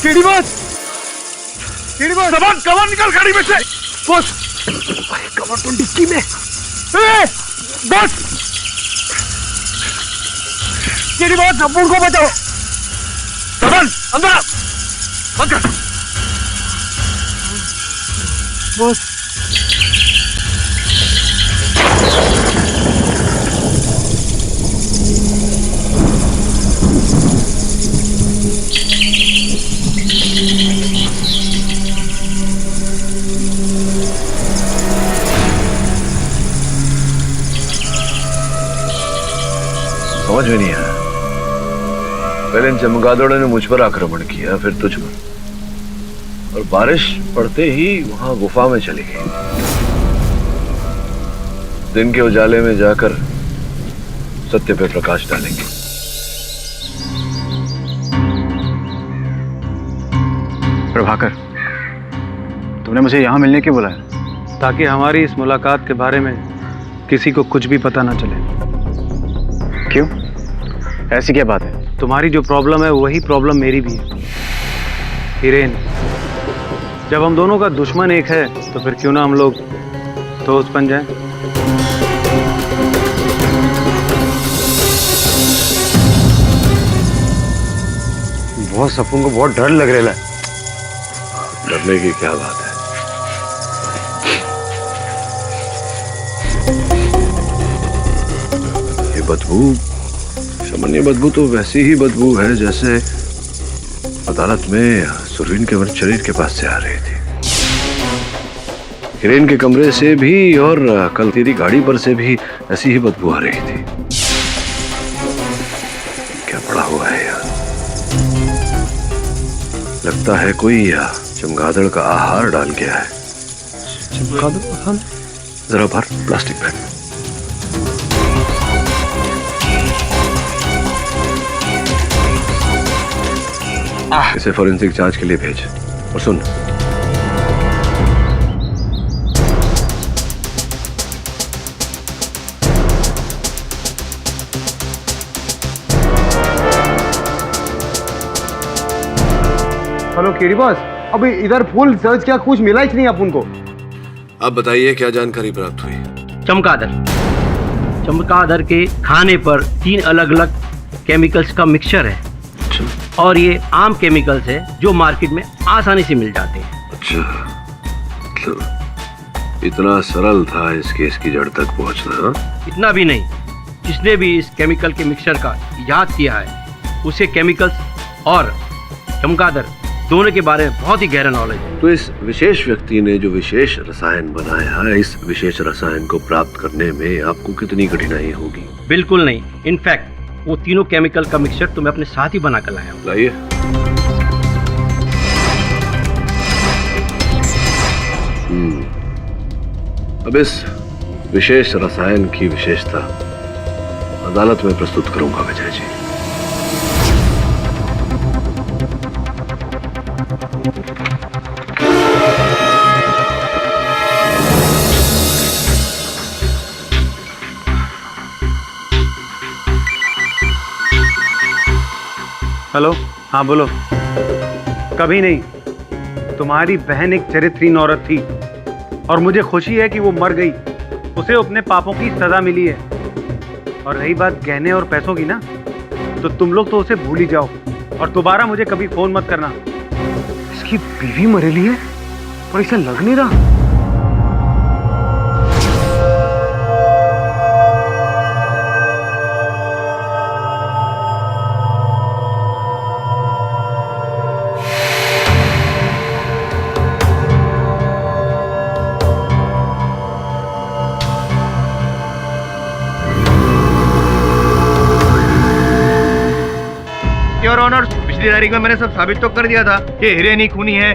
KD boss, cover निकल गाड़ी में से। बॉस, अरे कवर तो डिक्की में। बॉस, केडी बॉस, अपुन को बचाओ। कवर अंदर, अंदर। बॉस, समझ में नहीं आया। पहले इन चमगादड़ों ने मुझ पर आक्रमण किया, फिर तुझ पर, और बारिश पड़ते ही वहां गुफा में चली गई। दिन के उजाले में जाकर सत्य पे प्रकाश डालेंगे। प्रभाकर, तुमने मुझे यहां मिलने क्यों बुलाया? ताकि हमारी इस मुलाकात के बारे में किसी को कुछ भी पता ना चले। क्यों? ऐसी क्या बात है? तुम्हारी जो प्रॉब्लम है वही प्रॉब्लम मेरी भी है। हिरेन, जब हम दोनों का दुश्मन एक है तो फिर क्यों ना हम लोग दोस्त बन जाएं? बहुत सपन को बहुत डर लग रहा है। डरने की क्या बात है? ये बदबू, सामान्य बदबू तो वैसी ही बदबू है जैसे अदालत में सुरवीन के शरीर के पास से आ रही थी। हिरेन के कमरे से भी और कल तेरी गाड़ी पर से भी ऐसी ही बदबू आ रही थी। क्या पड़ा हुआ है यार? लगता है कोई चमगादड़ का आहार डाल गया है। चमगादड़? हाँ। जरा भर प्लास्टिक बैग। इसे फॉरेंसिक जांच के लिए भेज। और सुन, हेलो केडी बॉस, अभी इधर फुल सर्च किया, कुछ मिला ही नहीं अपन को। अब बताइए क्या जानकारी प्राप्त हुई? चमगादड़ के खाने पर 3 अलग अलग केमिकल्स का मिक्सचर है। और ये आम केमिकल्स है जो मार्केट में आसानी से मिल जाते हैं। अच्छा, तो इतना सरल था इस केस की जड़ तक पहुंचना? हा? इतना भी नहीं। जिसने भी इस केमिकल के मिक्सचर का इजाद किया है उसे केमिकल्स और चमगादड़ दोनों के बारे में बहुत ही गहरा नॉलेज है। तो इस विशेष व्यक्ति ने जो विशेष रसायन बनाया है, इस विशेष रसायन को प्राप्त करने में आपको कितनी कठिनाई होगी? बिल्कुल नहीं। इनफैक्ट वो तीनों केमिकल का मिक्सचर तो मैं अपने साथ ही बना कर लाया हूँ। लाइए। अब इस विशेष रसायन की विशेषता अदालत में प्रस्तुत करूंगा विजय जी। हेलो, हाँ बोलो। कभी नहीं। तुम्हारी बहन एक चरित्रहीन औरत थी और मुझे खुशी है कि वो मर गई। उसे अपने पापों की सजा मिली है। और रही बात गहने और पैसों की ना, तो तुम लोग तो उसे भूल ही जाओ और दोबारा मुझे कभी फोन मत करना। इसकी बीवी मरेली है और इसे लग नहीं रहा। योर ऑनर, पिछली तारीख में मैंने सब साबित तो कर दिया था कि हिरेन ही खूनी है।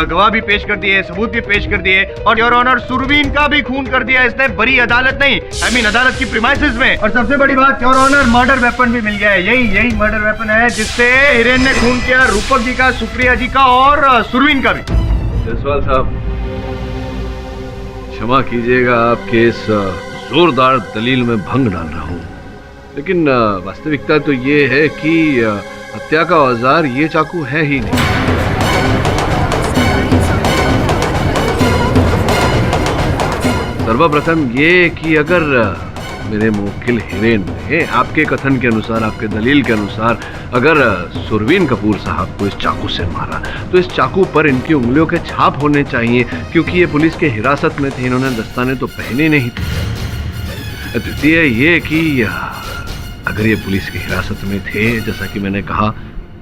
गवाह भी पेश कर दिए, सबूत भी पेश कर दिए, और योर ऑनर सुरवीन का भी खून कर दिया इसने। बड़ी अदालत नहीं, आई मीन अदालत की प्रीमाइसेस में। और सबसे बड़ी बात योर ऑनर, मर्डर वेपन भी मिल गया है। यही मर्डर वेपन है जिससे हिरेन ने खून किया, रूपक जी का, सुप्रिया जी का और सुरवीन का भी। जसवाल साहब, क्षमा कीजिएगा, आपके इस जोरदार दलील में भंग डाल रहा हूँ, लेकिन वास्तविकता तो ये है कि हत्या का औजार ये चाकू है ही नहीं। सर्वप्रथम ये कि अगर मेरे मुवक्किल हिरेन ने आपके कथन के अनुसार, आपके दलील के अनुसार, अगर सुरवीन कपूर साहब को इस चाकू से मारा तो इस चाकू पर इनकी उंगलियों के छाप होने चाहिए, क्योंकि ये पुलिस के हिरासत में थे, इन्होंने दस्ताने तो पहने नहीं थे। द्वितीय ये कि अगर ये पुलिस की हिरासत में थे, जैसा कि मैंने कहा,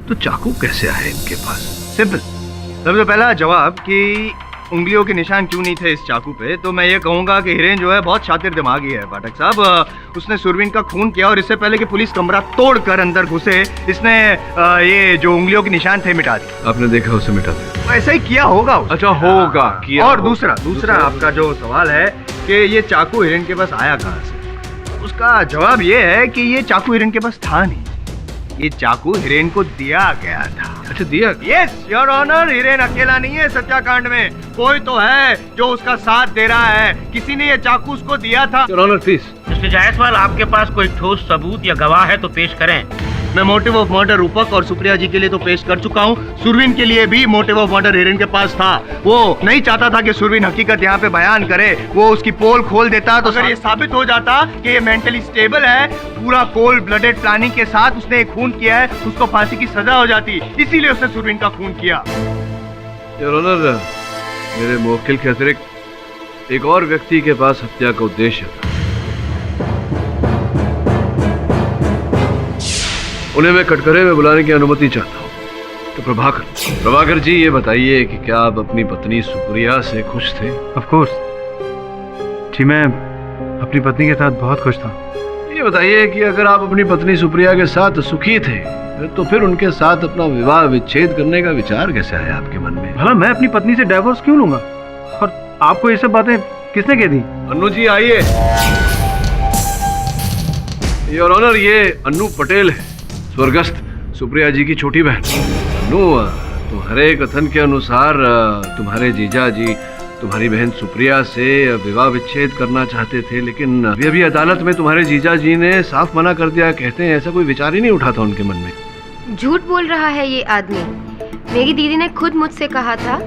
तो चाकू कैसे आए इनके पास? सिंपल। सबसे पहला जवाब कि उंगलियों के निशान क्यों नहीं थे इस चाकू पे, तो मैं ये कहूंगा कि हिरेन जो है बहुत शातिर दिमागी है पाठक साहब। उसने सुरवीन का खून किया और इससे पहले कि पुलिस कमरा तोड़कर अंदर घुसे, इसने ये जो उंगलियों के निशान थे मिटा दिए। आपने देखा उसे मिटा दिया? ऐसा ही किया होगा उसने। अच्छा, होगा किया। और दूसरा आपका जो सवाल है कि ये चाकू हिरेन के पास आया कहाँ से, उसका जवाब ये है कि ये चाकू हिरेन के पास था नहीं, ये चाकू हिरेन को दिया गया था। अच्छा, दिया? यस योर ऑनर, हिरेन अकेला नहीं है सत्याकांड में, कोई तो है जो उसका साथ दे रहा है, किसी ने ये चाकू उसको दिया था। Your honour please. Mister Jaiswal, आपके पास कोई ठोस सबूत या गवाह है तो पेश करें। मैं मोटिव ऑफ मर्डर रूपक और सुप्रिया जी के लिए तो पेश कर चुका हूँ, सुरवीन के लिए भी मोटिव ऑफ मर्डर हिरेन के पास था। वो नहीं चाहता था कि सुरवीन हकीकत यहाँ पे बयान करे, वो उसकी पोल खोल देता तो अगर ये साबित हो जाता कि ये मेंटली स्टेबल है, पूरा कोल्ड ब्लडेड प्लानिंग के साथ उसने खून किया है, उसको फांसी की सजा हो जाती, इसीलिए उसने सुरवीन का खून किया। योर ऑनर, मेरे मुवक्किल के अतिरिक्त एक और व्यक्ति के पास हत्या का उद्देश्य था। उन्हें मैं कटघरे में बुलाने की अनुमति चाहता हूँ। तो प्रभाकर जी, ये बताइए कि क्या आप अपनी पत्नी सुप्रिया से खुश थे? ऑफ कोर्स जी, मैं अपनी पत्नी के साथ बहुत खुश था। ये बताइए कि अगर आप अपनी पत्नी सुप्रिया के साथ सुखी थे, तो फिर उनके साथ अपना विवाह विच्छेद करने का विचार कैसे आया आपके मन में? भला मैं अपनी पत्नी से डाइवोर्स क्यों लूंगा? और आपको ये सब बातें किसने कह दी? अन्नू जी आइए। योर ऑनर, ये अन्नू पटेल है, स्वर्गस्थ सुप्रिया जी की छोटी बहन। अन्नू, तुम्हारे कथन के अनुसार तुम्हारे जीजा जी तुम्हारी बहन सुप्रिया से विवाह विच्छेद करना चाहते थे, लेकिन अभी अदालत में तुम्हारे जीजा जी ने साफ मना कर दिया। कहते हैं ऐसा कोई विचार ही नहीं उठा था उनके मन में। झूठ बोल रहा है ये आदमी। मेरी दीदी ने खुद मुझसे कहा था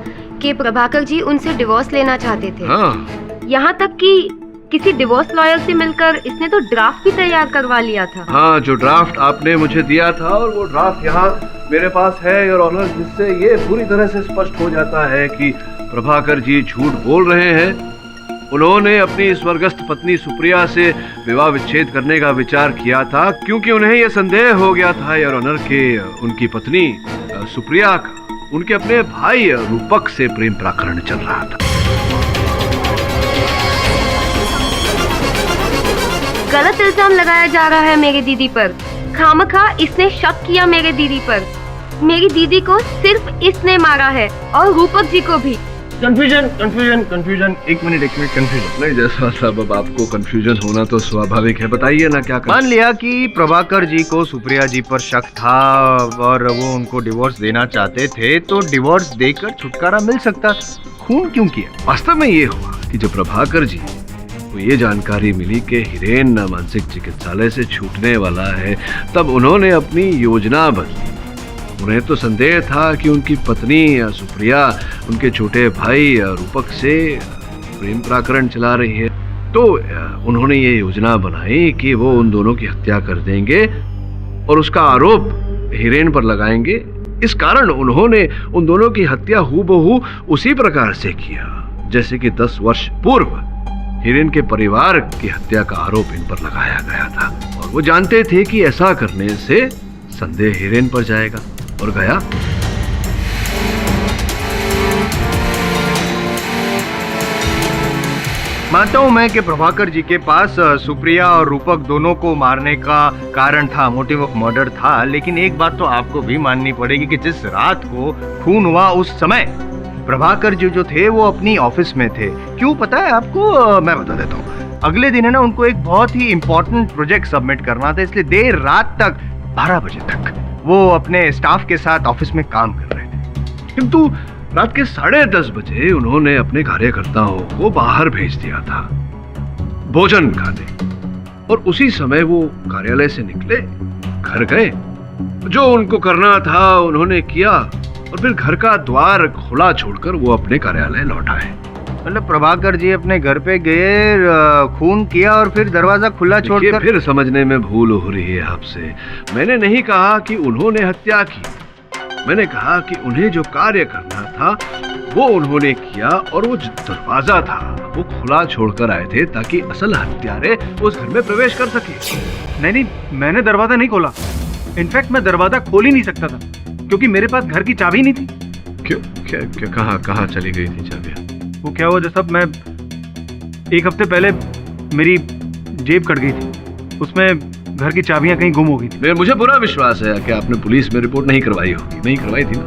कि प्रभाकर जी उनसे डिवोर्स लेना चाहते थे। हाँ। यहाँ तक कि किसी डिवोर्स लॉयर से मिलकर इसने तो ड्राफ्ट भी तैयार करवा लिया था। हाँ, जो ड्राफ्ट आपने मुझे दिया था, और वो ड्राफ्ट यहाँ मेरे पास है योर ऑनर, जिससे ये पूरी तरह से स्पष्ट हो जाता है कि प्रभाकर जी झूठ बोल रहे हैं। उन्होंने अपनी स्वर्गस्थ पत्नी सुप्रिया से विवाह विच्छेद करने का विचार किया था, क्योंकि उन्हें यह संदेह हो गया था योर ऑनर कि उनकी पत्नी सुप्रिया का उनके अपने भाई रूपक से प्रेम प्रकरण चल रहा था। गलत इल्जाम लगाया जा रहा है मेरी दीदी पर। खामखा इसने शक किया मेरे दीदी पर। मेरी दीदी को सिर्फ इसने मारा है और रूपक जी को भी। कंफ्यूजन। एक मिनट कंफ्यूजन नहीं जैसा साहब, अब आपको कंफ्यूजन होना तो स्वाभाविक है, बताइए ना क्या मान लिया कि प्रभाकर जी को सुप्रिया जी पर शक था और वो उनको डिवोर्स देना चाहते थे, तो डिवोर्स देकर छुटकारा मिल सकता, खून क्यों किया? वास्तव में ये हुआ कि जब प्रभाकर जी को ये जानकारी मिली कि हिरेन मानसिक चिकित्सालय से छूटने वाला है, तब उन्होंने अपनी योजना बदली। उन्हें तो संदेह था कि उनकी पत्नी सुप्रिया उनके छोटे भाई रूपक से प्रेम प्रकरण चला रही है, तो उन्होंने ये योजना बनाई कि वो उन दोनों की हत्या कर देंगे और उसका आरोप हिरेन पर लगाएंगे। इस कारण उन्होंने उन दोनों की हत्या हूबहू उसी प्रकार से किया जैसे कि 10 वर्ष पूर्व हिरेन के परिवार की हत्या का आरोप इन पर लगाया गया था, और वो जानते थे कि ऐसा करने से संदेह हिरेन पर जाएगा, और गया। मानता हूं मैं कि प्रभाकर जी के पास सुप्रिया और रूपक दोनों को मारने का कारण था, मोटिव ऑफ मर्डर था, लेकिन एक बात तो आपको भी माननी पड़ेगी कि जिस रात को खून हुआ उस समय प्रभाकर जी जो थे वो अपनी ऑफिस में थे। क्यों पता है आपको? मैं बता देता हूँ। अगले दिन है ना, उनको एक बहुत ही इंपॉर्टेंट प्रोजेक्ट सबमिट करना था, इसलिए देर रात तक 12 बजे तक वो अपने स्टाफ के साथ ऑफिस में काम कर रहे थे। किंतु रात के 10:30 बजे उन्होंने अपने कार्यकर्ताओं को बाहर भेज दिया था भोजन खाने, और उसी समय वो कार्यालय से निकले, घर गए, जो उनको करना था उन्होंने किया, और फिर घर का द्वार खुला छोड़कर वो अपने कार्यालय लौट आए। मतलब प्रभाकर जी अपने घर पे गए, खून किया और फिर दरवाजा खुला देखिए, छोड़कर। फिर समझने में भूल हो रही है आपसे। मैंने नहीं कहा कि उन्होंने हत्या की, मैंने कहा कि उन्हें जो कार्य करना था वो उन्होंने किया, और वो जो दरवाजा था वो खुला छोड़कर आए थे ताकि असल हत्यारे उस घर में प्रवेश कर सके। नहीं, मैंने दरवाजा नहीं खोला। इनफैक्ट मैं दरवाजा खोल ही नहीं सकता था क्योंकि मेरे पास घर की चाबी नहीं थी। क्यों? क्या कहाँ चली गई थी चाबियाँ? वो क्या हुआ जब मैं एक हफ्ते पहले मेरी जेब कट गई थी, उसमें घर की चाबियां कहीं गुम हो गई थी। मुझे पूरा विश्वास है कि आपने पुलिस में रिपोर्ट नहीं करवाई होगी। नहीं करवाई थी ना?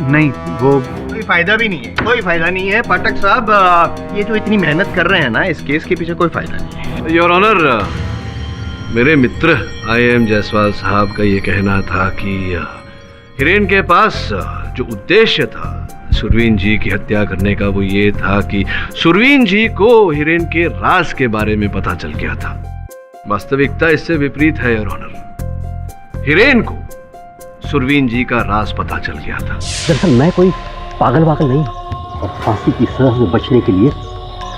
नहीं, वो कोई फायदा भी नहीं है, कोई फायदा नहीं है पाठक साहब। ये जो इतनी मेहनत कर रहे हैं ना, इस केस के पीछे कोई फायदा नहीं है। योर ऑनर, मेरे मित्र IAM जायसवाल साहब का ये कहना था कि हिरेन के पास जो उद्देश्य था सुरवीन जी की हत्या करने का, वो ये था कि सुरवीन जी को हिरेन के राज के बारे में पता चल गया था। वास्तविकता इससे विपरीत है योर ऑनर। हिरेन को सुरवीन जी का राज पता चल गया था। दरअसल मैं कोई पागल नहीं, और फांसी की सजा से बचने के लिए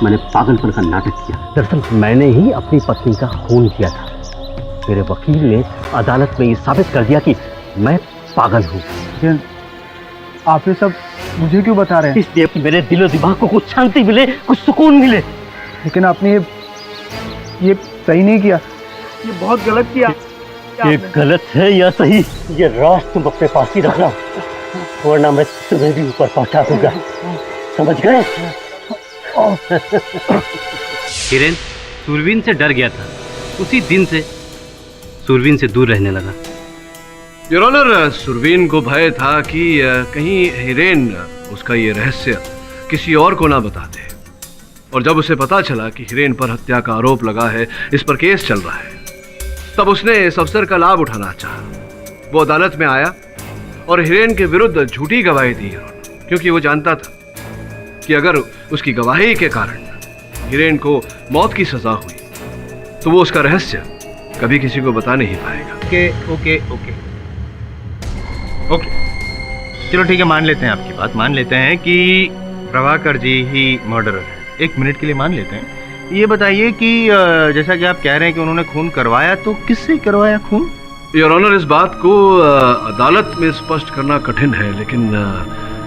मैंने पागलपन का नाटक किया। दरअसल मैंने ही अपनी पत्नी का खून किया था। मेरे वकील ने अदालत में ये साबित कर दिया कि मैं पागल हूँ। आप ये सब मुझे क्यों बता रहे हैं? इसलिए कि मेरे दिलो दिमाग को कुछ शांति मिले, कुछ सुकून मिले। लेकिन आपने ये सही नहीं किया, ये बहुत गलत किया। ये गलत है या सही, ये राज तुम अपने पास ही रखना, वरना मैं तुम्हें भी ऊपर पहुंचा दूंगा। समझ गए? हिरेन सुरवीन से डर गया था, उसी दिन से सुरवीन से दूर रहने लगा। योर ऑनर, सुरवीन को भय था कि कहीं हिरेन उसका ये रहस्य किसी और को ना बता दे, और जब उसे पता चला कि हिरेन पर हत्या का आरोप लगा है, इस पर केस चल रहा है, तब उसने इस अवसर का लाभ उठाना चाहा। वो अदालत में आया और हिरेन के विरुद्ध झूठी गवाही दी, क्योंकि वो जानता था कि अगर उसकी गवाही के कारण हिरेन को मौत की सजा हुई तो वो उसका रहस्य कभी किसी को बता नहीं पाएगा। ओके, चलो ठीक है, मान लेते हैं आपकी बात, मान लेते हैं कि प्रभाकर जी ही मर्डरर है। एक मिनट के लिए मान लेते हैं। ये बताइए कि जैसा कि आप कह रहे हैं कि उन्होंने खून करवाया, तो किससे करवाया खून? योर ऑनर, इस बात को अदालत में स्पष्ट करना कठिन है, लेकिन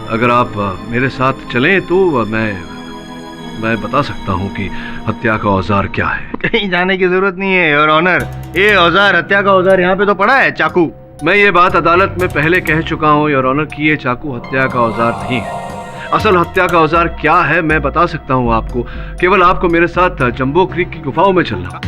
अगर आप मेरे साथ चलें तो मैं बता सकता हूं कि हत्या का औजार क्या है। कहीं जाने की जरूरत नहीं है योर ऑनर, ये औजार, हत्या का औजार यहाँ पे तो पड़ा है, चाकू। मैं ये बात अदालत में पहले कह चुका हूं योर ऑनर कि ये चाकू हत्या का औजार नहीं है। असल हत्या का औजार क्या है मैं बता सकता हूं आपको, केवल आपको मेरे साथ जंबो क्रीक की गुफाओं में चलना।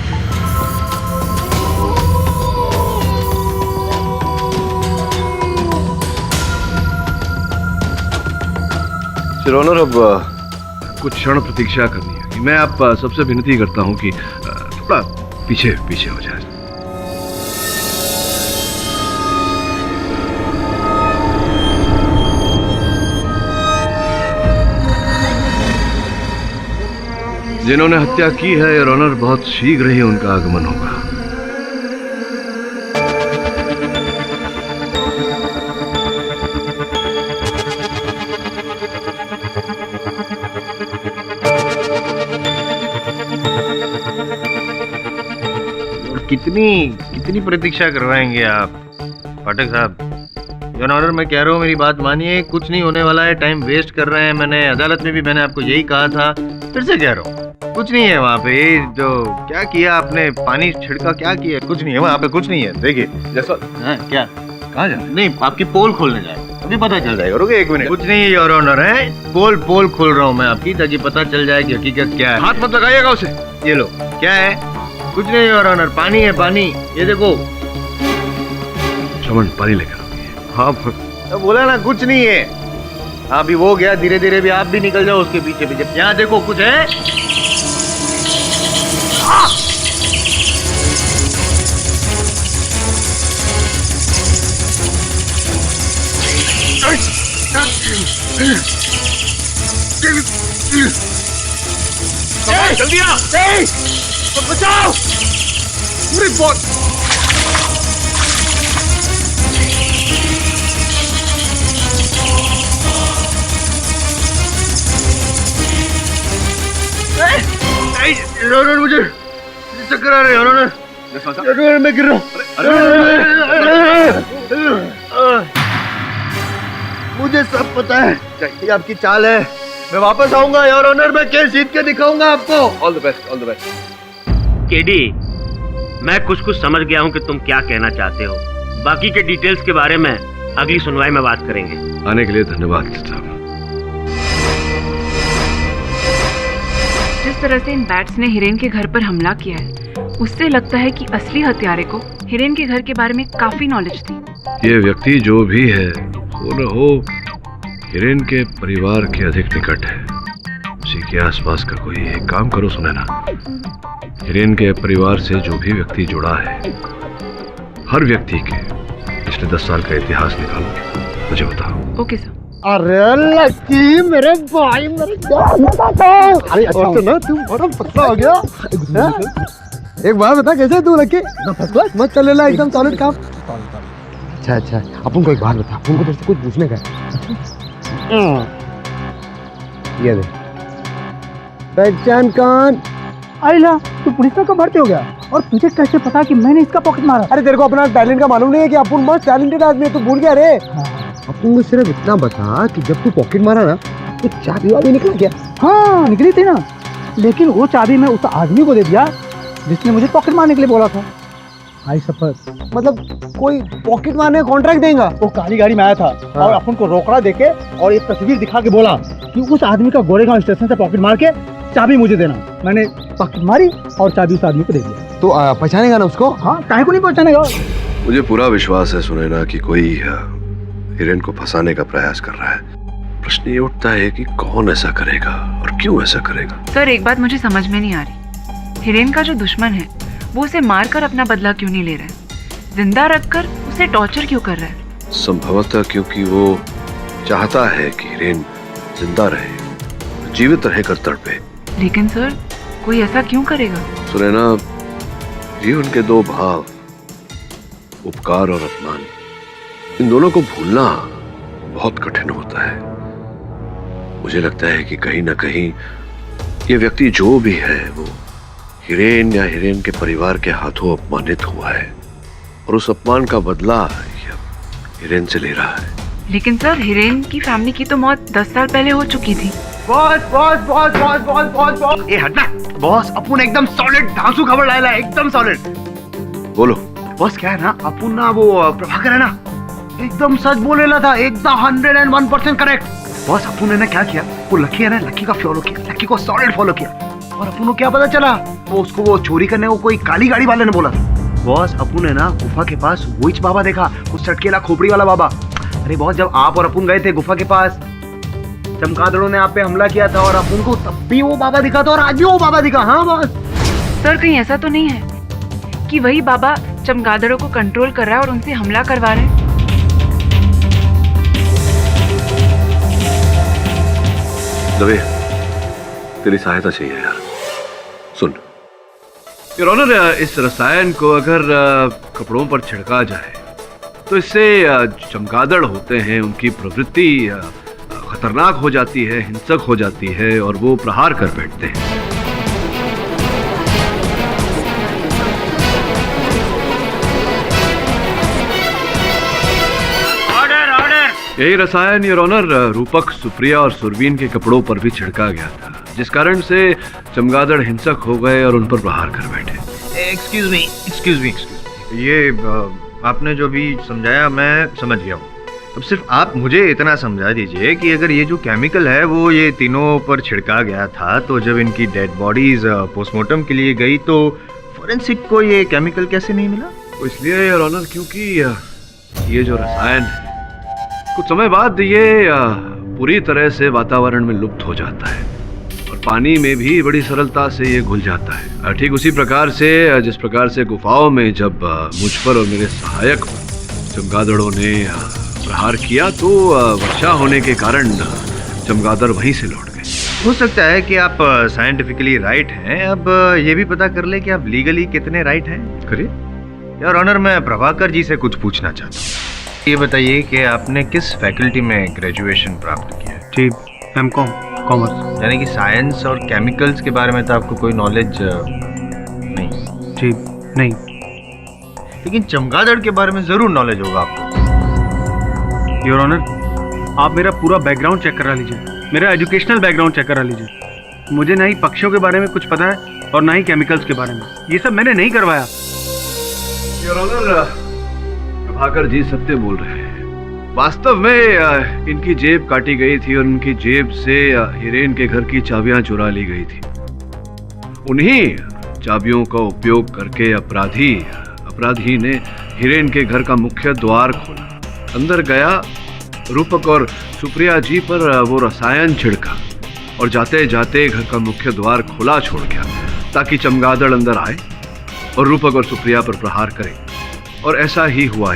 योर ऑनर, अब कुछ क्षण प्रतीक्षा करनी है। मैं आप सबसे विनती करता हूं कि थोड़ा पीछे हो जाए। जिन्होंने हत्या की है योर ऑनर, बहुत शीघ्र ही उनका आगमन होगा। कितनी प्रतीक्षा करवाएंगे आप पाठक साहब? योर ऑनर, मैं कह रहा हूँ, मेरी बात मानिए, कुछ नहीं होने वाला है, टाइम वेस्ट कर रहे हैं। मैंने अदालत में भी मैंने आपको यही कहा था, फिर से कह रहा हूँ, कुछ नहीं है वहाँ पे। ये जो क्या किया आपने, पानी छिड़का, क्या किया? कुछ नहीं है वहाँ पे, कुछ नहीं है। देखिए जैसा है, क्या कहाँ जा? नहीं, आपकी पोल खोलने जाए, अभी पता चल जाएगा। रुके एक मिनट। कुछ नहीं है योर ऑनर, है पोल खोल रहा हूँ मैं आपकी, ताकि पता चल जाए कि हकीकत क्या है। हाथ मत लगाइएगा उसे। ये लो, क्या है? कुछ नहीं योर ऑनर, पानी है, पानी। ये देखो। श्रवण, पानी लेकर। हाँ तो बोला ना, कुछ नहीं है। अभी वो गया, धीरे धीरे भी आप भी निकल जाओ उसके पीछे पीछे। यहाँ देखो, कुछ है। जल्दी आ, बचाओ। पूरी बहुत ऑनर मुझे चक्कर आ रहे हैं ऑनर। मैं गिर रहा हूँ। मुझे सब पता है, ये आपकी चाल है। मैं वापस आऊंगा योर ऑनर, मैं केस जीत के दिखाऊंगा आपको। All the best, all the best. KD, मैं कुछ समझ गया हूँ कि तुम क्या कहना चाहते हो। बाकी के डिटेल्स के बारे में अगली सुनवाई में बात करेंगे। आने के लिए धन्यवाद साहब। जिस तरह से इन बैट्स ने हिरेन के घर पर हमला किया है, उससे लगता है कि असली हत्यारे को हिरेन के घर के बारे में काफी नॉलेज थी। ये व्यक्ति जो भी है वो न हो हिरेन के परिवार के अधिक निकट है। उसी के आसपास का कोई एक काम करो सुनैना। हिरेन के परिवार से जो भी व्यक्ति जुड़ा है, हर व्यक्ति के पिछले 10 साल का इतिहास निकालो, मुझे बताओ। Okay sir. अरे लक्की मेरे भाई, मेरे अरे अच्छा ना, तू बड़ा पतला हो गया। एक बात बता, कैसे तू लक्की? फर्स्ट क्लास, मत कर लेना, एकदम सॉलिड काम। अच्छा, अपन को एक बात बता, अपन को तेरे से कुछ पूछने का है। ये दे पहचान कौन? आइला, तू पुलिस में कब भर्ती हो गया और तुझे कैसे पता कि मैंने इसका पॉकेट मारा? अरे तेरे को अपना टैलेंट का मालूम नहीं है कि अपन बहुत टैलेंटेड आदमी है, तू भूल गया रे। अपन को सिर्फ इतना बता कि जब तू पॉकेट मारा ना तो चाबी वाबी निकल गया? हाँ निकली थी ना, लेकिन वो चाबी मैं उस आदमी को दे दिया जिसने मुझे पॉकेट मारने के लिए बोला था। आई सफर मतलब कोई पॉकेट मारने का कॉन्ट्रैक्ट देगा? वो काली गाड़ी में आया था और अपन को रोकड़ा देके और एक तस्वीर दिखा के बोला कि उस आदमी का गोरेगांव स्टेशन से पॉकेट मार के चाबी मुझे देना। मैंने पॉकेट मारी और चाबी उस आदमी को दे दिया। तो पहचानेगा ना उसको? हाँ, काहे को नहीं पहचानेगा। मुझे पूरा विश्वास है सुनैना कि कोई हिरेन को फंसाने का प्रयास कर रहा है। प्रश्न ये उठता है कि कौन ऐसा करेगा और क्यों ऐसा करेगा। सर, एक बात मुझे समझ में नहीं आ रही, हिरेन का जो दुश्मन है वो उसे मारकर अपना बदला क्यों नहीं ले रहा है? जिंदा रखकर उसे टॉर्चर क्यों कर रहा है? संभवतः क्योंकि वो चाहता है कि हिरेन जिंदा रहे, जीवित रहकर तड़पे। लेकिन सर, कोई ऐसा क्यों करेगा? सुनैना, जीवन के दो भाव, उपकार और अपमान, इन दोनों को भूलना बहुत कठिन होता है। मुझे लगता है कि कहीं ना कहीं ये व्यक्ति जो भी है वो हिरेन या हिरेन के परिवार के हाथों अपमानित हुआ है और उस अपमान का बदला हिरेन से ले रहा है। लेकिन सर, हिरेन की फैमिली की तो मौत 10 साल पहले हो चुकी थी। बॉस, ये हटना। बॉस, अपन एकदम सॉलिड धांसू खबर लाया, एकदम सॉलिड। बोलो। बॉस, क्या है ना, अपन ना वो प्रभाकर है ना, एकदम सच बोलेला था, एकदम 101% करेक्ट। बॉस, अपन ने ना क्या किया, वो लकी है ना, लकी का फॉलो किया, लकी को सॉलिड फॉलो किया और अपन को क्या पता चला, वो उसको वो चोरी करने को कोई काली गाड़ी वाले ने बोला था। बॉस, अपन ने ना गुफा के पास वही बाबा देखा, उस चटकेला खोपड़ी वाला बाबा। अरे बॉस, जब आप और अपन गए थे गुफा के पास, चमगादड़ों ने आप पे हमला किया था और अपन को तब भी वो बाबा दिखा था और आज भी वो बाबा दिखा। हाँ बॉस। सर, कहीं ऐसा तो नहीं है कि वही बाबा चमगादड़ों को कंट्रोल कर रहा है और उनसे हमला करवा रहे हैं? दवे, तेरी सहायता चाहिए यार। सुन योर ऑनर, इस रसायन को अगर कपड़ों पर छिड़का जाए तो इससे चमगादड़ होते हैं, उनकी प्रवृत्ति खतरनाक हो जाती है, हिंसक हो जाती है और वो प्रहार कर बैठते हैं। यही रसायन योर ऑनर रूपक, सुप्रिया और सुरवीन के कपड़ों पर भी छिड़का गया था, जिस कारण से चमगादड़ हिंसक हो गए और उन पर प्रहार कर बैठे। Excuse me. ये आपने जो भी समझाया मैं समझ गया हूँ। अब सिर्फ आप मुझे इतना समझा दीजिए कि अगर ये जो केमिकल है वो ये तीनों पर छिड़का गया था, तो जब इनकी डेड बॉडीज पोस्टमार्टम के लिए गई तो फोरेंसिक को ये केमिकल कैसे नहीं मिला? तो इसलिए योर ऑनर क्योंकि ये जो रसायन है कुछ समय बाद ये पूरी तरह से वातावरण में लुप्त हो जाता है और पानी में भी बड़ी सरलता से ये घुल जाता है। ठीक उसी प्रकार से जिस प्रकार से गुफाओं में जब मुझ पर और मेरे सहायक पर चमगादड़ों ने प्रहार किया तो वर्षा होने के कारण चमगादड़ वहीं से लौट गए। हो सकता है कि आप साइंटिफिकली राइट हैं। अब ये भी पता कर ले कि आप लीगली कितने राइट हैं। करिए यार ऑनर, मैं प्रभाकर जी से कुछ पूछना चाहता हूँ। ये बताइए कि आपने किस फैकल्टी में ग्रेजुएशन प्राप्त किया है? जी, एमकॉम। कॉमर्स। यानी कि साइंस और केमिकल्स के बारे में तो आपको कोई नॉलेज नहीं? जी नहीं। लेकिन चमगादड़ के बारे में जरूर नॉलेज होगा आपको। योर ऑनर, आप मेरा पूरा बैकग्राउंड चेक करा लीजिए, मेरा एजुकेशनल बैकग्राउंड चेक करा लीजिए। मुझे ना ही पक्षियों के बारे में कुछ पता है और ना ही केमिकल्स के बारे में। ये सब मैंने नहीं करवाया। योर ऑनर, प्रभाकर जी सत्य बोल रहे हैं। वास्तव में इनकी जेब काटी गई थी और इनकी जेब से हिरेन के घर की चाबियां चुरा ली गई थी। उन्हीं चाबियों का उपयोग करके अपराधी ने हिरेन के घर का मुख्य द्वार खोला, अंदर गया, रूपक और सुप्रिया जी पर वो रसायन छिड़का और जाते जाते घर का मुख्य द्वार खुला छोड़ गया ताकि चमगादड़ अंदर आए और रूपक और सुप्रिया पर प्रहार करे। और ऐसा ही हुआ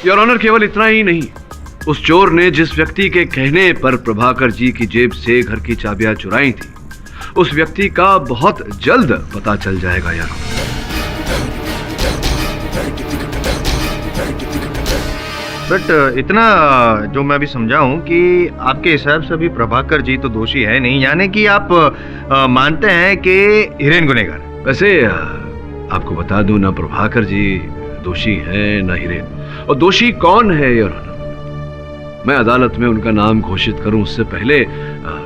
योर ऑनर। केवल इतना ही नहीं, उस चोर ने जिस व्यक्ति के कहने पर प्रभाकर जी की जेब से घर की चाबियां चुराई थी, उस व्यक्ति का बहुत जल्द पता चल जाएगा यार। बट इतना जो मैं भी समझा हूं कि आपके हिसाब से अभी प्रभाकर जी तो दोषी है नहीं, यानी कि आप मानते हैं कि हिरेन गुनहगार है। वैसे आपको बता दूं, ना प्रभाकर जी दोषी है ना हिरेन। और दोषी कौन है योर ऑनर, मैं अदालत में उनका नाम घोषित करूं उससे पहले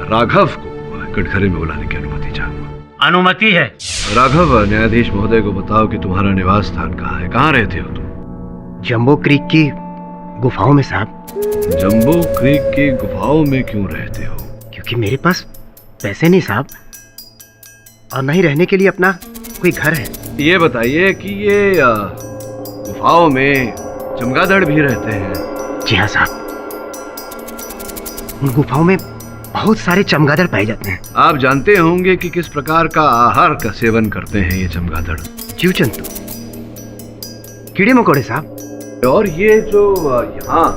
राघव को कटघरे में बुलाने की अनुमति चाहूंगा। अनुमति है। राघव, न्यायाधीश महोदय को बताओ कि तुम्हारा निवास स्थान कहाँ है, कहाँ रहते हो तुम? जंबो क्रीक की गुफाओं में साहब। जंबो क्रीक की गुफाओं में क्यों रहते हो? क्योंकि मेरे पास पैसे नहीं साहब, और न ही रहने के लिए अपना कोई घर है। ये बताइए कि ये गुफाओं में चमगादड़ भी रहते हैं? जी हाँ साहब, उन गुफाओं में बहुत सारे चमगादड़ पाए जाते हैं। आप जानते होंगे कि किस प्रकार का आहार का सेवन करते हैं ये चमगादड़? जीव जंतु, कीड़े मकोड़े साहब। और ये जो यहाँ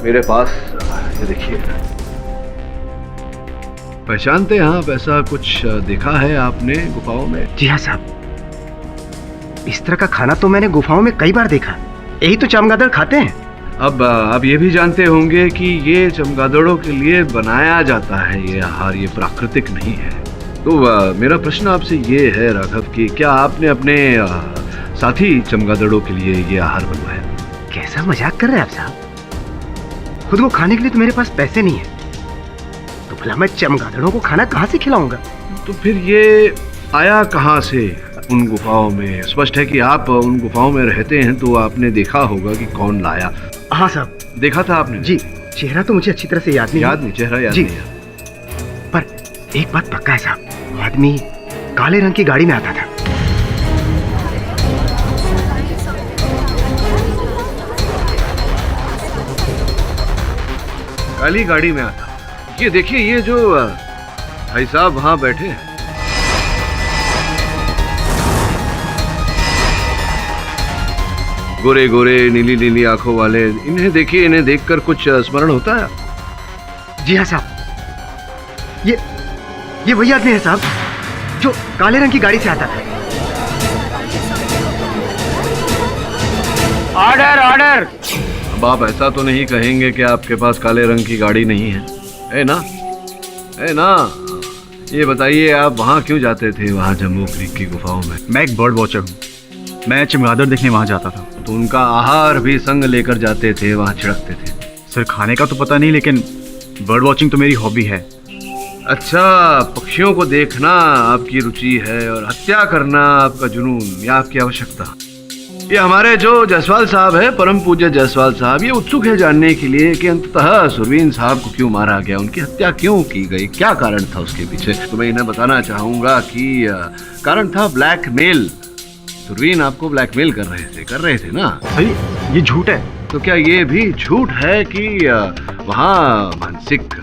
मेरे पास, ये देखिए, पहचानते हैं आप? ऐसा कुछ देखा है आपने गुफाओं में? जी हाँ साहब, इस तरह का खाना तो मैंने गुफाओं में कई बार देखा। यही तो चमगादड़ खाते हैं। अब आप ये भी जानते होंगे कि ये चमगादड़ों के लिए बनाया जाता है ये आहार, ये प्राकृतिक नहीं है। तो मेरा प्रश्न आपसे ये है राघव कि क्या आपने अपने साथी चमगादड़ों के लिए ये आहार बनवाया? कैसा मजाक कर रहे हैं आप साहब? खुद को खाने के लिए तो मेरे पास पैसे नहीं है, तो भला मैं चमगादड़ों को खाना कहाँ से खिलाऊंगा? तो फिर ये आया कहाँ से उन गुफाओं में? स्पष्ट है कि आप उन गुफाओं में रहते हैं, तो आपने देखा होगा कि कौन लाया। हाँ साहब, देखा था आपने? जी, चेहरा तो मुझे अच्छी तरह से याद नहीं। चेहरा याद जी, नहीं है। पर एक बात पक्का है साहब, आदमी काले रंग की गाड़ी में आता था। काली गाड़ी में आता। ये देखिए, ये जो भाई साहब वहां बैठे हैं, गोरे गोरे नीली नीली आंखों वाले, इन्हें देखिए, इन्हें देखकर कुछ स्मरण होता है? जी हाँ साहब, ये वही आदमी है साहब जो काले रंग की गाड़ी से आता था। Order order. अब आप ऐसा तो नहीं कहेंगे कि आपके पास काले रंग की गाड़ी नहीं है, है ना? है ना? ये बताइए, आप वहाँ क्यों जाते थे, वहाँ जम्बो क्रीक की गुफाओं में? मैं एक बर्ड वॉचर हूँ, मैं चमगादड़ देखने वहाँ जाता था। तो उनका आहार भी संग लेकर जाते थे, वहाँ छिड़कते थे? सर, खाने का तो पता नहीं, लेकिन बर्ड वॉचिंग तो मेरी हॉबी है। अच्छा, पक्षियों को देखना आपकी रुचि है और हत्या करना आपका जुनून या आपकी आवश्यकता। ये हमारे जो जायसवाल साहब है, परम पूज्य जायसवाल साहब, ये उत्सुक है जानने के लिए कि अंततः सुरवीन साहब को क्यों मारा गया, उनकी हत्या क्यों की गई, क्या कारण था उसके पीछे। तो मैं इन्हें बताना चाहूंगा कि कारण था ब्लैकमेल। सुरवीन आपको ब्लैकमेल कर रहे थे ना? सही, ये झूठ है। तो क्या ये भी झूठ है कि वहाँ मानसिक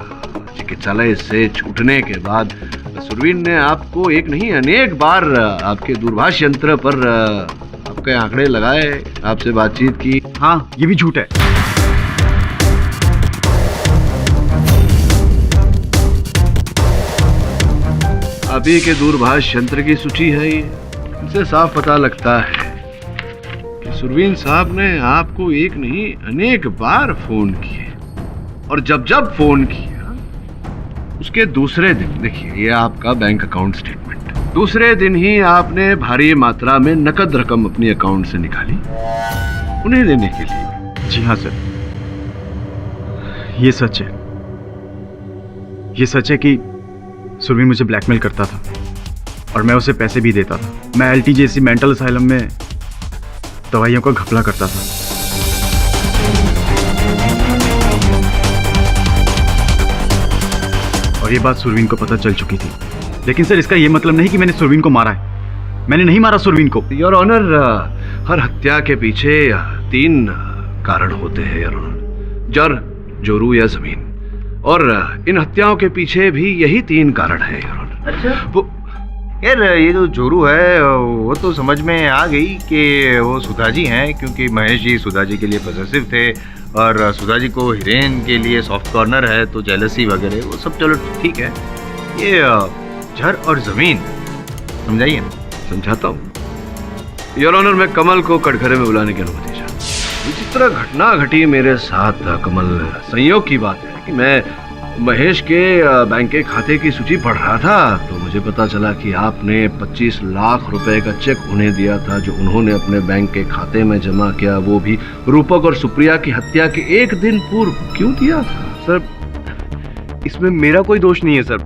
चिकित्सालय से छूटने के बाद सुरवीन ने आपको एक नहीं अनेक बार आपके दूरभाष यंत्र पर आपके आंकड़े लगाए, आपसे बातचीत की? हाँ, ये भी झूठ है। अभी के दूरभाष यंत्र की सूची है ये। इनसे साफ पता लगता है कि सुरवीन साहब ने आपको एक नहीं अनेक बार फोन किए, और जब जब फोन किया उसके दूसरे दिन, देखिए ये आपका बैंक अकाउंट स्टेटमेंट, दूसरे दिन ही आपने भारी मात्रा में नकद रकम अपनी अकाउंट से निकाली उन्हें देने के लिए। जी हाँ सर, ये सच है। ये सच है कि सुरवीन मुझे ब्लैकमेल करता था और मैं उसे पैसे भी देता था। मैं एलटी जैसी मेंटल असाइलम में दवाइयों का घपला करता था। और ये बात सुरवीन को पता चल चुकी थी। लेकिन सर, इसका ये मतलब नहीं कि मैंने सुरवीन को मारा है। मैंने नहीं मारा सुरवीन को। योर ऑनर, हर हत्या के पीछे 3 कारण होते हैं योर ऑनर, जर, जोरू या जमीन। और इन हत्याओं के पीछे भी यही 3 कारण है योर ऑनर। अच्छा वो यार, ये जो जोरू है वो तो समझ में आ गई कि वो सुधा जी हैं, क्योंकि महेश जी सुधा जी के लिए पॉसेसिव थे और सुधा जी को हिरेन के लिए सॉफ्ट कॉर्नर है, तो जेलसी वगैरह वो सब चलो ठीक है। ये जर और जमीन समझाइए ना। समझाता हूँ योर ऑनर। मैं कमल को कटघरे में बुलाने की अनुमति चाहता हूँ। जिस तरह घटना घटी मेरे साथ कमल, संयोग की बात है कि मैं महेश के बैंक के खाते की सूची पढ़ रहा था, तो मुझे पता चला कि आपने 25 लाख रुपए का चेक उन्हें दिया था जो उन्होंने अपने बैंक के खाते में जमा किया, वो भी रूपक और सुप्रिया की हत्या के 1 दिन पूर्व। क्यों दिया था? सर, इसमें मेरा कोई दोष नहीं है सर।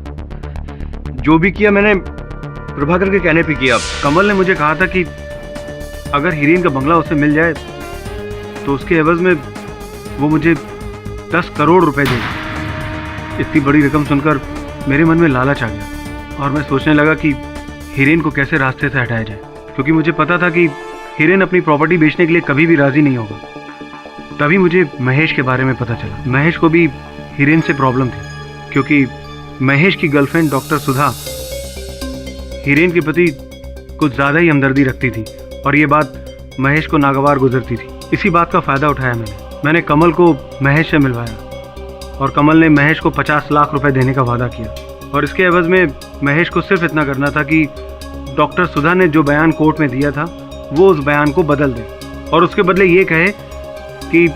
जो भी किया मैंने प्रभाकर के कहने पे किया। कमल ने मुझे कहा था कि अगर हिरेन का बंगला उसे मिल जाए तो उसके एवज में वो मुझे 10 करोड़ रुपए देगा। इतनी बड़ी रकम सुनकर मेरे मन में लालच आ गया और मैं सोचने लगा कि हिरेन को कैसे रास्ते से हटाया जाए, क्योंकि मुझे पता था कि हिरेन अपनी प्रॉपर्टी बेचने के लिए कभी भी राजी नहीं होगा। तभी मुझे महेश के बारे में पता चला। महेश को भी हिरेन से प्रॉब्लम थी, क्योंकि महेश की गर्लफ्रेंड डॉक्टर सुधा हिरेन के प्रति कुछ ज़्यादा ही हमदर्दी रखती थी और ये बात महेश को नागवार गुजरती थी। इसी बात का फ़ायदा उठाया मैंने कमल को महेश से मिलवाया और कमल ने महेश को 50 लाख रुपए देने का वादा किया और इसके एवज में महेश को सिर्फ इतना करना था कि डॉक्टर सुधा ने जो बयान कोर्ट में दिया था वो उस बयान को बदल दे और उसके बदले ये कहे कि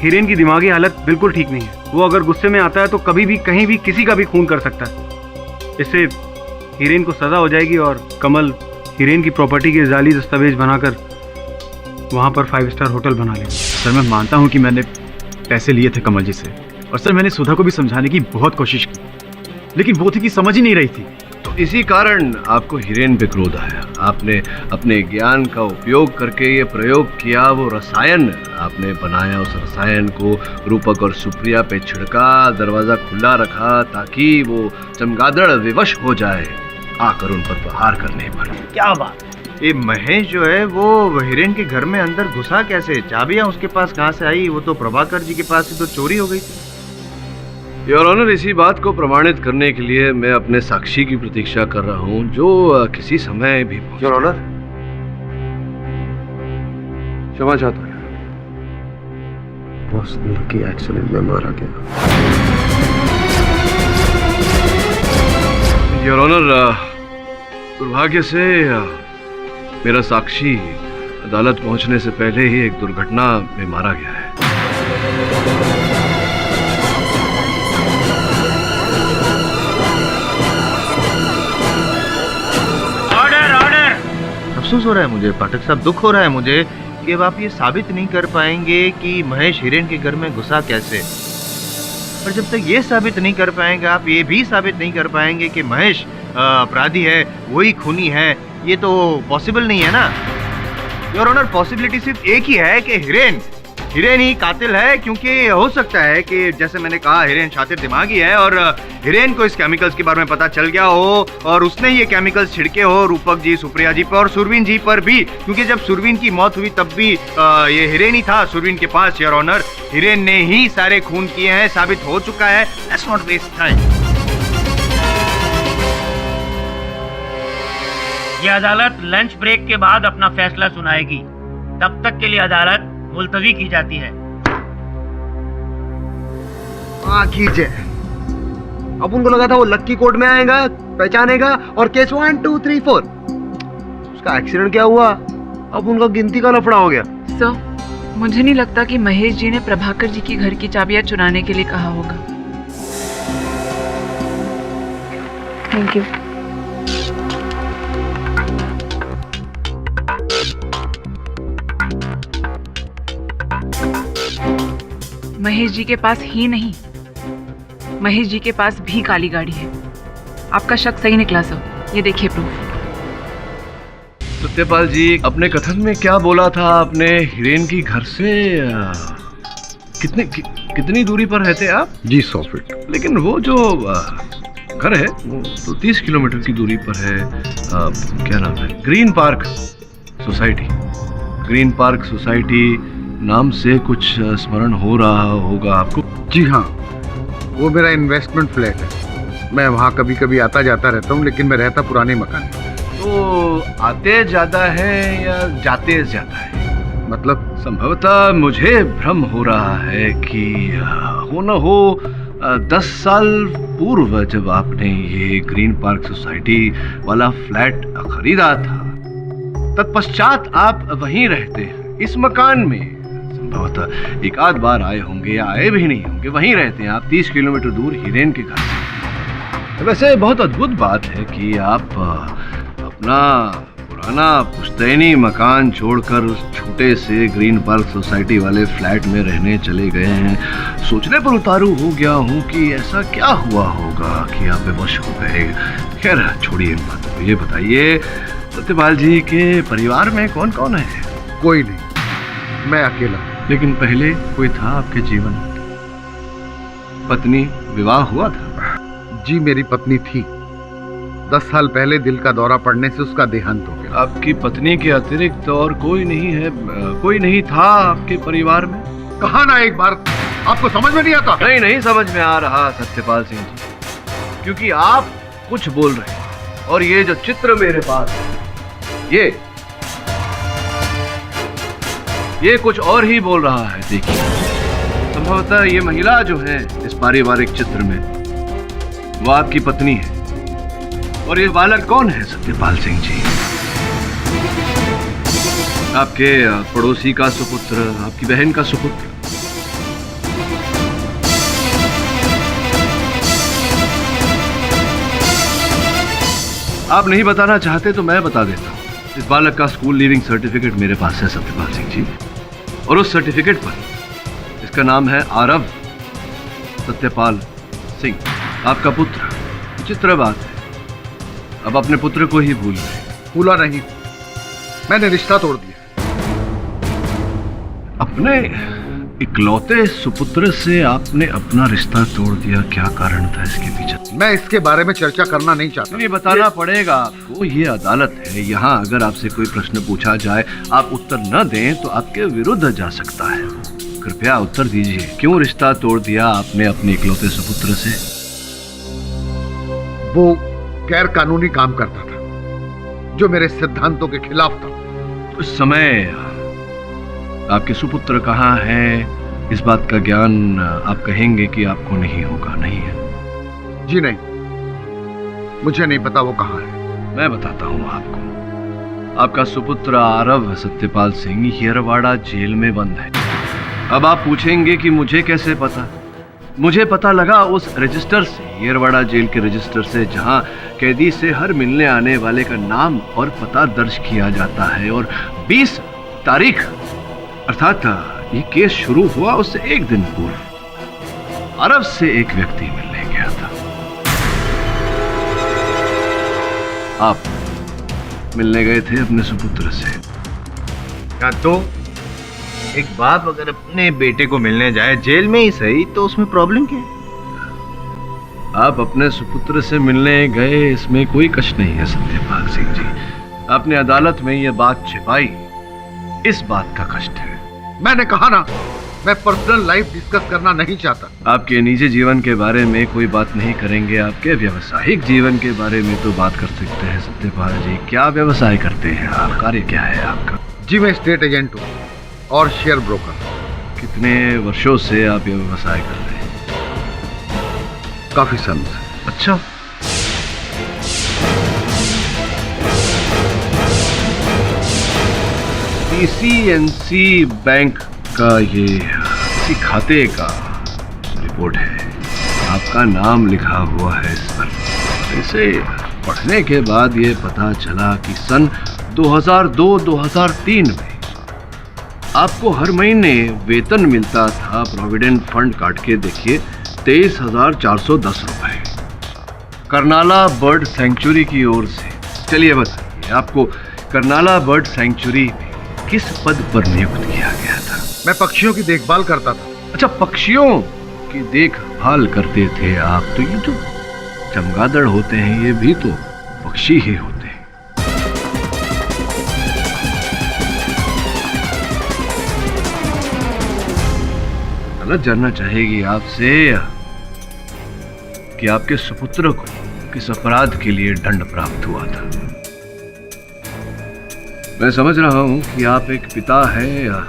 हिरेन की दिमागी हालत बिल्कुल ठीक नहीं है। वो अगर गुस्से में आता है तो कभी भी कहीं भी किसी का भी खून कर सकता है। इससे हिरेन को सज़ा हो जाएगी और कमल हिरेन की प्रॉपर्टी के जाली दस्तावेज बनाकर वहाँ पर 5 स्टार होटल बना लेगा। सर, मैं मानता हूँ कि मैंने पैसे लिए थे कमल जी से और सर मैंने सुधा को भी समझाने की बहुत कोशिश की, लेकिन वो थी कि समझ ही नहीं रही थी। तो इसी कारण आपको हिरेन पे क्रोध आया। आपने अपने ज्ञान का उपयोग करके ये प्रयोग किया, वो रसायन आपने बनाया, उस रसायन को रूपक और सुप्रिया पे छिड़का, दरवाजा खुला रखा ताकि वो चमगादड़ विवश हो जाए आकर उन पर प्रहार करने पर। क्या बात! ये महेश जो है वो हिरेन के घर में अंदर घुसा कैसे? चाबियां उसके पास कहाँ से आई? वो तो प्रभाकर जी के पास से तो चोरी हो गई थी। योर ऑनर, इसी बात को प्रमाणित करने के लिए मैं अपने साक्षी की प्रतीक्षा कर रहा हूं जो किसी समय भी। योर ऑनर, क्षमा चाहता हूं। बॉस लकी एक्सीडेंट में मारा गया। योर ऑनर, दुर्भाग्य से मेरा साक्षी अदालत पहुंचने से पहले ही एक दुर्घटना में मारा गया है। अफसोस हो रहा है मुझे पाठक साहब, दुख हो रहा है मुझे कि अब आप ये साबित नहीं कर पाएंगे कि महेश हिरेन के घर में घुसा कैसे। पर जब तक ये साबित नहीं कर पाएंगे, आप ये भी साबित नहीं कर पाएंगे कि महेश अपराधी है, वही खूनी है, ये तो पॉसिबल नहीं है ना। योर ऑनर, पॉसिबिलिटी सिर्फ एक ही है कि हिरेन ही कातिल है, क्योंकि हो सकता है कि जैसे मैंने कहा हिरेन शातिर दिमागी है और हिरेन को इस केमिकल्स के बारे में पता चल गया हो और उसने ये केमिकल्स छिड़के हो रूपक जी, सुप्रिया जी पर और सुरवीन जी पर भी, क्योंकि जब सुरवीन की मौत हुई तब भी ये हिरेन ही था सुरवीन के पास। योर ऑनर, हिरेन ने ही सारे खून किए हैं, साबित हो चुका है। Let's not waste time. ये अदालत लंच ब्रेक के बाद अपना फैसला सुनाएगी। तब तक के लिए अदालत मुलतवी की जाती है। कीजिए। अब उनको लगा था वो लक्की कोर्ट में आएगा, पहचानेगा और केस 1 2 3 4। उसका एक्सीडेंट क्या हुआ, अब उनका गिनती का लफड़ा हो गया। सर, मुझे नहीं लगता कि महेश जी ने प्रभाकर जी की घर की चाबियां चुराने के लिए कहा होगा। Thank you. महेश जी के पास ही नहीं, महेश जी के पास भी काली गाड़ी है। आपका शक सही निकला सर, ये देखिए प्रूफ। सत्यपाल जी, अपने कथन में क्या बोला था आपने? हिरेन की घर से कितनी दूरी पर रहते आप? जी 100 फीट। लेकिन वो जो घर है वो तो 30 किलोमीटर की दूरी पर है। क्या नाम है? Green park society. Green park society नाम से कुछ स्मरण हो रहा होगा आपको? जी हाँ, वो मेरा इन्वेस्टमेंट फ्लैट है। मैं वहाँ कभी कभी आता जाता रहता हूँ, लेकिन मैं रहता पुराने मकान में। तो आते ज्यादा है या जाते ज्यादा है? मतलब संभवतः मुझे भ्रम हो रहा है कि हो न हो 10 साल पूर्व जब आपने ये ग्रीन पार्क सोसाइटी वाला फ्लैट खरीदा था, तत्पश्चात आप वहीं रहते हैं इस मकान में। संभवतः एक आध बार आए होंगे या आए भी नहीं होंगे, वहीं रहते हैं आप 30 किलोमीटर दूर हिरेन के घर से। वैसे बहुत अद्भुत बात है कि आप अपना पुराना पुश्तैनी मकान छोड़कर उस छोटे से ग्रीन पार्क सोसाइटी वाले फ्लैट में रहने चले गए हैं। सोचने पर उतारू हो गया हूँ कि ऐसा क्या हुआ होगा कि आप बेबस हो गए। खैर छोड़िए इन बातों को, ये बताइए सत्यपाल जी के परिवार में कौन कौन है? कोई नहीं, मैं अकेला। लेकिन पहले कोई था आपके जीवन में? पत्नी, विवाह हुआ था? जी मेरी पत्नी थी। 10 साल पहले दिल का दौरा पड़ने से उसका देहांत हो गया। आपकी पत्नी के अतिरिक्त और कोई नहीं है? कोई नहीं था आपके परिवार में? कहा ना एक बार, आपको समझ में नहीं आता? नहीं समझ में आ रहा सत्यपाल सिंह जी, क्योंकि आप कुछ बोल रहे हैं और ये जो चित्र मेरे पास है ये कुछ और ही बोल रहा है। देखिए, संभवतः ये महिला जो है इस पारिवारिक चित्र में वो आपकी पत्नी है। और ये बालक कौन है सत्यपाल सिंह जी? आपके पड़ोसी का सुपुत्र, आपकी बहन का सुपुत्र। आप नहीं बताना चाहते तो मैं बता देता हूं। इस बालक का स्कूल लीविंग सर्टिफिकेट मेरे पास है सत्यपाल सिंह जी, और उस सर्टिफिकेट पर इसका नाम है आरव सत्यपाल सिंह, आपका पुत्र। विचित्र बात है, अब अपने पुत्र को ही भूल गए। भूला नहीं, मैंने रिश्ता तोड़ दिया। अपने इकलौते सुपुत्र से आपने अपना रिश्ता तोड़ दिया, क्या कारण था इसके पीछे? मैं इसके बारे में चर्चा करना नहीं चाहता। नहीं बताना पड़ेगा आपको, ये अदालत है। यहाँ अगर आपसे कोई प्रश्न पूछा जाए, आप उत्तर न दें तो आपके विरुद्ध जा सकता है। कृपया उत्तर दीजिए, क्यों रिश्ता तोड़ दिया आपने अपने इकलौते सुपुत्र से? वो गैर कानूनी काम करता था जो मेरे सिद्धांतों के खिलाफ था। उस समय आपके सुपुत्र कहाँ है? इस बात का ज्ञान आप कहेंगे कि आपको नहीं होगा, नहीं है? जी नहीं, मुझे नहीं पता वो कहाँ है। मैं बताता हूँ आपको। आपका सुपुत्र आरव सत्यपाल सिंह येरवाड़ा जेल में बंद है। अब आप पूछेंगे कि मुझे कैसे पता? मुझे पता लगा उस रजिस्टर से, येरवाड़ा जेल के रजिस्टर से, जहां कैदी से हर मिलने आने वाले का नाम और पता दर्ज किया जाता है। और 20 तारीख अर्थात ये केस शुरू हुआ उससे एक दिन पूर्व अरब से एक व्यक्ति मिलने गया था। आप मिलने गए थे अपने सुपुत्र से। क्या तो एक बाप अगर अपने बेटे को मिलने जाए, जेल में ही सही, तो उसमें प्रॉब्लम क्या है? आप अपने सुपुत्र से मिलने गए, इसमें कोई कष्ट नहीं है सत्यपाल सिंह जी। आपने अदालत में यह बात छिपाई, इस बात का कष्ट है। मैंने कहा ना, मैं पर्सनल लाइफ डिस्कस करना नहीं चाहता। आपके निजी जीवन के बारे में कोई बात नहीं करेंगे, आपके व्यावसायिक जीवन के बारे में तो बात कर सकते हैं सत्यपाल जी। क्या व्यवसाय करते हैं आप? कार्य क्या है आपका? जी मैं स्टेट एजेंट हूँ और शेयर ब्रोकर। कितने वर्षों से आप ये व्यवसाय कर रहे हैं? काफी समय से। अच्छा, PCNC बैंक का ये किसी खाते का रिपोर्ट है, आपका नाम लिखा हुआ है इस पर। इसे पढ़ने के बाद ये पता चला कि सन 2002-2003 में आपको हर महीने वेतन मिलता था प्रोविडेंट फंड काट के देखिए 23,410 रुपए करनाला बर्ड सैंक्चुरी की ओर से। चलिए बताइए, आपको करनाला बर्ड सैंक्चुरी में किस पद पर नियुक्त किया गया था? मैं पक्षियों की देखभाल करता था। अच्छा, पक्षियों की देखभाल करते थे आप। तो ये जो चमगादड़ होते हैं ये भी तो पक्षी ही होते हैं। गलत जानना चाहेगी आपसे कि आपके सुपुत्र को किस अपराध के लिए दंड प्राप्त हुआ था। मैं समझ रहा हूं कि आप एक पिता हैं, या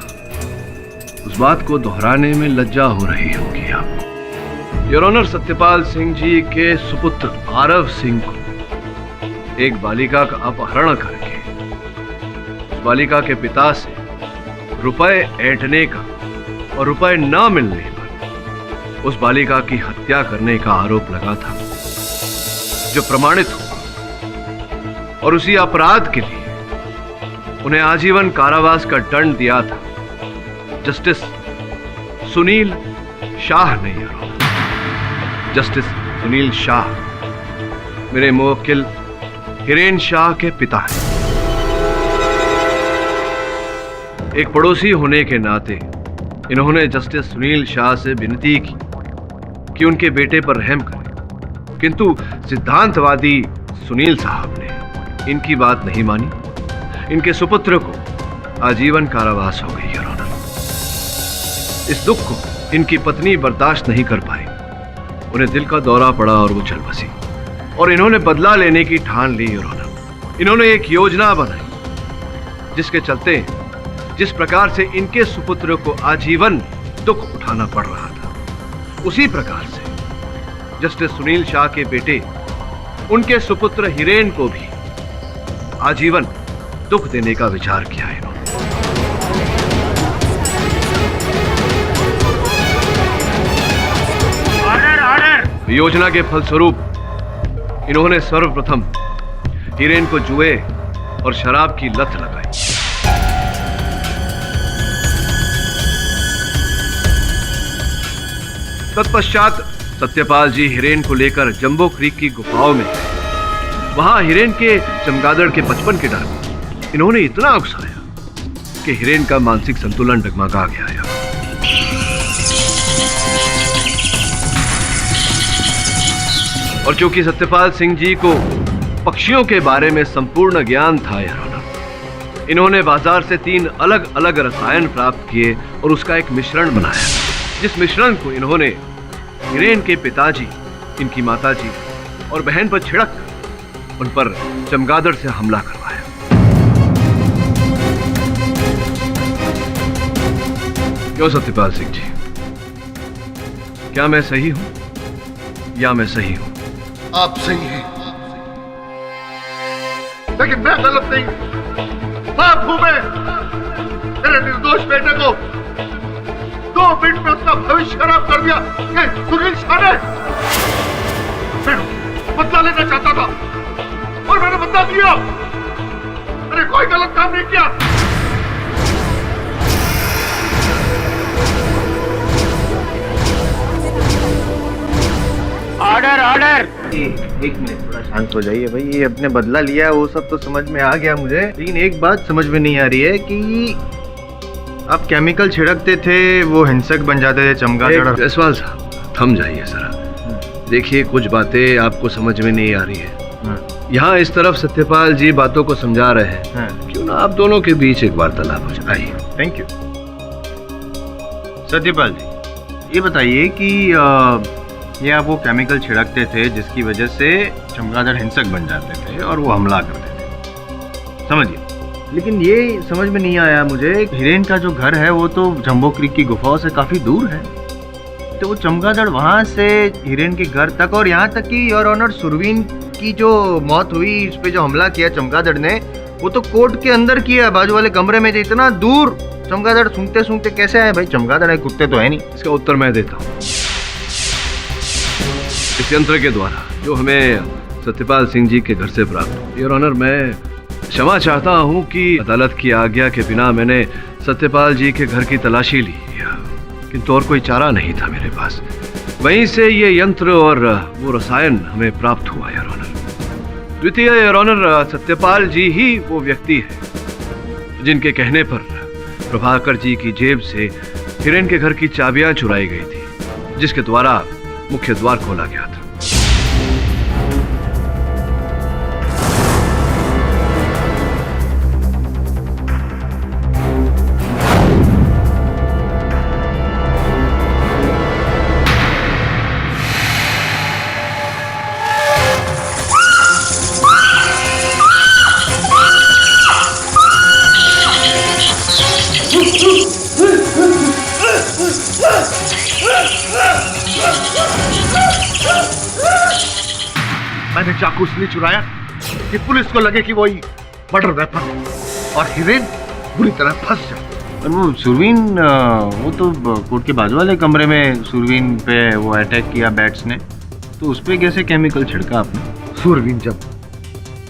उस बात को दोहराने में लज्जा हो रही होगी आपको। योर ऑनर, सत्यपाल सिंह जी के सुपुत्र आरव सिंह को एक बालिका का अपहरण करके उस बालिका के पिता से रुपए ऐंठने का और रुपए न मिलने पर उस बालिका की हत्या करने का आरोप लगा था, जो प्रमाणित हुआ, और उसी अपराध के लिए उन्हें आजीवन कारावास का दंड दिया था जस्टिस सुनील शाह ने। जस्टिस सुनील शाह मेरे मुवक्किल हिरेन शाह के पिता हैं। एक पड़ोसी होने के नाते इन्होंने जस्टिस सुनील शाह से विनती की कि उनके बेटे पर रहम करें, किंतु सिद्धांतवादी सुनील साहब ने इनकी बात नहीं मानी। इनके सुपुत्र को आजीवन कारावास हो गई। योर ऑनर, इस दुख को इनकी पत्नी बर्दाश्त नहीं कर पाई। उन्हें दिल का दौरा पड़ा और वो चल बसी, और इन्होंने बदला लेने की ठान ली। योर ऑनर, इन्होंने एक योजना बनाई जिसके चलते जिस प्रकार से इनके सुपुत्र को आजीवन दुख उठाना पड़ रहा था, उसी प्रकार से जस्टिस सुनील शाह के बेटे उनके सुपुत्र हिरेन को भी आजीवन दुख देने का विचार किया है इन्होंने। योजना के फलस्वरूप इन्होंने सर्वप्रथम हिरेन को जुए और शराब की लत लगाई। तत्पश्चात सत्यपाल जी हिरेन को लेकर जंबो क्रीक की गुफाओं में वहां हिरेन के चमगादड़ के बचपन के डर इन्होंने इतना उकसाया कि हिरेन का मानसिक संतुलन डगमगा गया। और चूंकि सत्यपाल सिंह जी को पक्षियों के बारे में संपूर्ण ज्ञान था, इन्होंने बाजार से 3 अलग अलग रसायन प्राप्त किए और उसका एक मिश्रण बनाया, जिस मिश्रण को इन्होंने हिरेन के पिताजी, इनकी माताजी और बहन पर छिड़क उन पर चमगादड़ से हमला करवाया। क्यों सत्यपाल सिंह जी, क्या मैं सही हूं या मैं सही हूं? आप सही हैं, लेकिन मैं गलत नहीं। बाप हूं मैं। मेरे निर्दोष बेटे को 2 मिनट में उसका भविष्य खराब कर दिया ये सुनील शाह ने। मैं बदला लेना चाहता था और मैंने बदला दिया। मैंने कोई गलत काम नहीं किया। Order order. एक मिनट, थोड़ा शांत हो जाइए भाई। ये अपने बदला लिया है वो सब तो समझ में आ गया मुझे, लेकिन एक बात समझ में नहीं आ रही है कि आप केमिकल छिड़कते थे, वो हिंसक बन जाते थे चमगादड़। जायसवाल साहब, थम जाइए जरा। देखिए, कुछ बातें आपको समझ में नहीं आ रही है। यहाँ इस तरफ सत्यपाल जी बातों को समझा रहे हैं, क्यों ना आप दोनों के बीच एक वार्तालाप हो जाए। आइए। Thank you. सत्यपाल जी, ये बताइए कि ये आप वो केमिकल छिड़कते थे जिसकी वजह से चमगादड़ हिंसक बन जाते थे और वो हमला करते थे, समझिए। लेकिन ये समझ में नहीं आया मुझे, हिरेन का जो घर है वो तो जंबो क्रीक की गुफाओं से काफी दूर है, तो वो चमगादड़ वहां से हिरेन के घर तक, और यहाँ तक कि योर ऑनर सुरवीन की जो मौत हुई, उस पर जो हमला किया चमगादड़ ने, वो तो कोर्ट के अंदर किया, बाजू वाले कमरे में। इतना दूर चमगादड़ सूंघते सूंघते कैसे आए भाई? चमगादड़ है, कुत्ते तो है नहीं। इसका उत्तर मैं देता हूँ। इस यंत्र के द्वारा जो हमें सत्यपाल सिंह जी के घर से प्राप्त। योर ऑनर, मैं क्षमा चाहता हूं कि अदालत की आज्ञा के बिना मैंने सत्यपाल जी के घर की तलाशी ली, किंतु और कोई चारा नहीं था मेरे पास। वहीं से ये यंत्र और वो रसायन हमें प्राप्त हुआ योर ऑनर। द्वितीय योर ऑनर, सत्यपाल जी ही वो व्यक्ति है जिनके कहने पर प्रभाकर जी की जेब से हिरेन के घर की चाबियां चुराई गई थी, जिसके द्वारा मुख्य द्वार खोला गया था। मैंने चाकू इसलिए चुराया कि पुलिस को लगे कि वही मर्डर वेपन और हिरेन बुरी तरह फंस जाए। और वो सुरवीन, वो तो कोर्ट के बाजू वाले कमरे में सुरवीन पे वो अटैक किया बैट्स ने, तो उस पे कैसे केमिकल छिड़का आपने? सूरवीन जब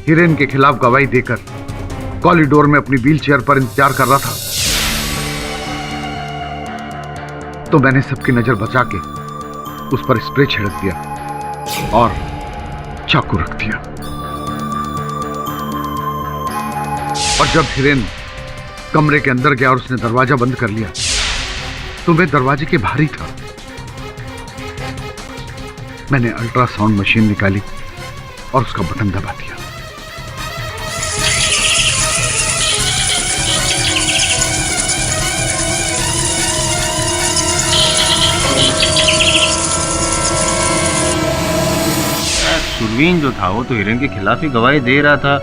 हिरेन के खिलाफ गवाही देकर कॉरिडोर में अपनी व्हीलचेयर पर इंतजार कर रहा था, तो मैंने सबकी नजर बचा के उस पर स्प्रे छिड़क दिया और चाकू रख दिया। और जब हिरेन कमरे के अंदर गया और उसने दरवाजा बंद कर लिया, तो मैं दरवाजे के बाहर ही था। मैंने अल्ट्रासाउंड मशीन निकाली और उसका बटन दबा दिया। सुरवीन जो था वो तो हिरेन के खिलाफ ही गवाही दे रहा था,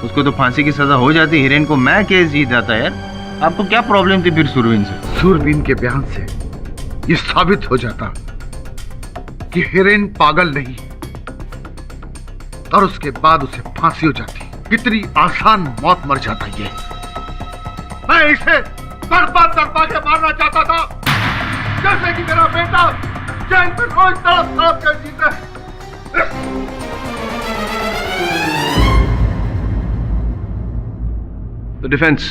उसको तो फांसी की सजा हो जाती, हिरेन को मैं केस जीत जाता। यार आपको क्या प्रॉब्लम थी फिर सुरवीन से? सूरवीन के बयान से ये साबित हो जाता कि हिरेन पागल नहीं, और उसके बाद उसे फांसी हो जाती। कितनी आसान मौत मर जाता ये। मैं इसे तड़पा तड़पा के मारना चाहता था, जैसे कि मेरा बेटा जेल में रोज तड़प तड़प कर जीता है। The defense,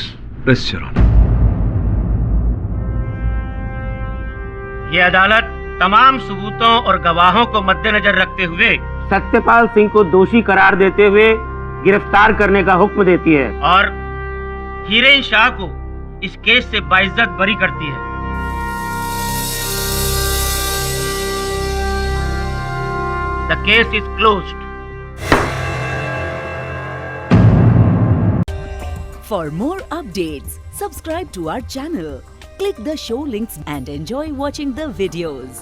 press your honor. ये अदालत तमाम सबूतों और गवाहों को मद्देनजर रखते हुए सत्यपाल सिंह को दोषी करार देते हुए गिरफ्तार करने का हुक्म देती है और हिरेन शाह को इस केस से बाइज्जत बरी करती है। The case is closed. For more updates, subscribe to our channel, click the show links and enjoy watching the videos.